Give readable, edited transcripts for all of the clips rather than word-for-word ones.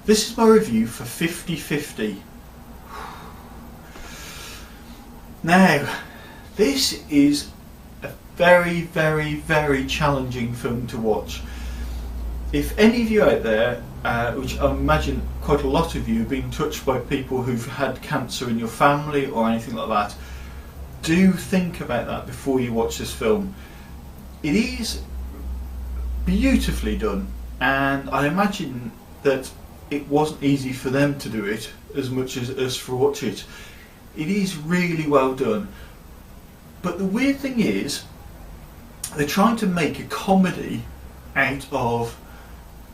This is my review for 50/50. Now, this is a very, very, very challenging film to watch. If any of you out there, which I imagine quite a lot of you have been touched by people who've had cancer in your family or anything like that, do think about that before you watch this film. It is beautifully done, and I imagine that it wasn't easy for them to do it as much as us for watch it. It is really well done, but the weird thing is they're trying to make a comedy out of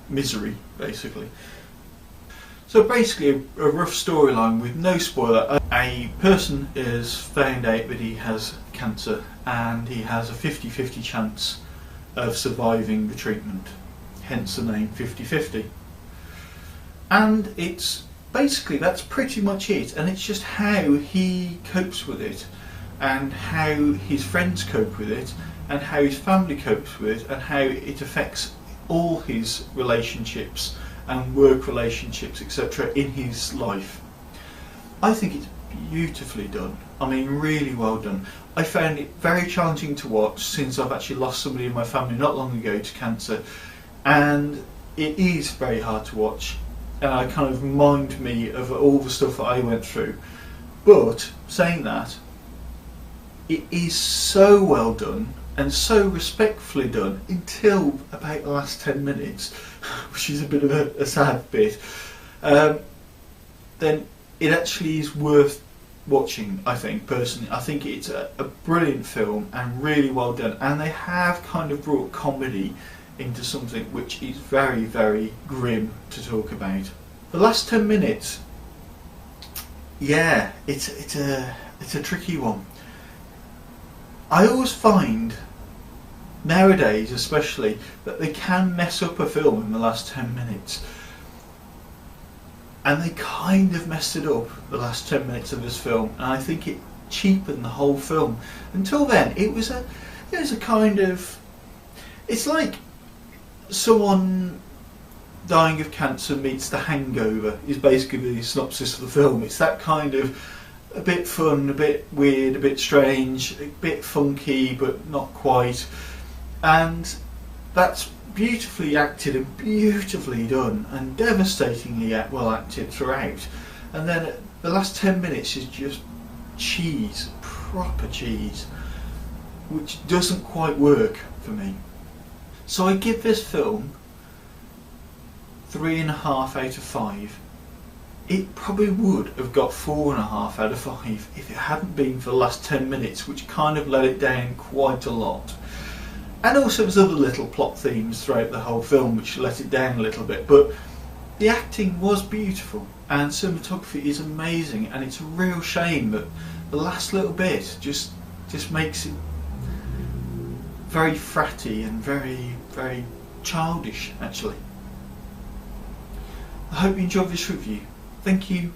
misery, basically. So basically a rough storyline with no spoiler. A person is found out that he has cancer and he has a 50/50 chance of surviving the treatment, hence the name 50/50. And it's basically, that's pretty much it, and it's just how he copes with it and how his friends cope with it and how his family copes with it and how it affects all his relationships and work relationships, etc. in his life. I think it's beautifully done. I mean, really well done. I found it very challenging to watch since I've actually lost somebody in my family not long ago to cancer, and it is very hard to watch. And it kind of reminded me of all the stuff that I went through. But saying that, it is so well done and so respectfully done until about the last 10 minutes, which is a bit of a sad bit. Then it actually is worth watching, I think, personally. I think it's a brilliant film and really well done, and they have kind of brought comedy into something which is very, very grim to talk about. The last 10 minutes, yeah, it's a tricky one. I always find nowadays, especially, that they can mess up a film in the last 10 minutes, and they kind of messed it up the last 10 minutes of this film, and I think it cheapened the whole film. Until then, it was a kind of, it's like someone dying of cancer meets The Hangover is basically the synopsis of the film. It's that kind of a bit fun, a bit weird, a bit strange, a bit funky but not quite, and that's beautifully acted and beautifully done and devastatingly well acted throughout. And then the last 10 minutes is just cheese, proper cheese, which doesn't quite work for me. So I give this film 3.5 out of 5. It probably would have got 4.5 out of 5 if it hadn't been for the last 10 minutes, which kind of let it down quite a lot. And also there's other little plot themes throughout the whole film which let it down a little bit, but the acting was beautiful and cinematography is amazing, and it's a real shame that the last little bit just makes it very fratty and very, very childish, actually. I hope you enjoyed this review. Thank you.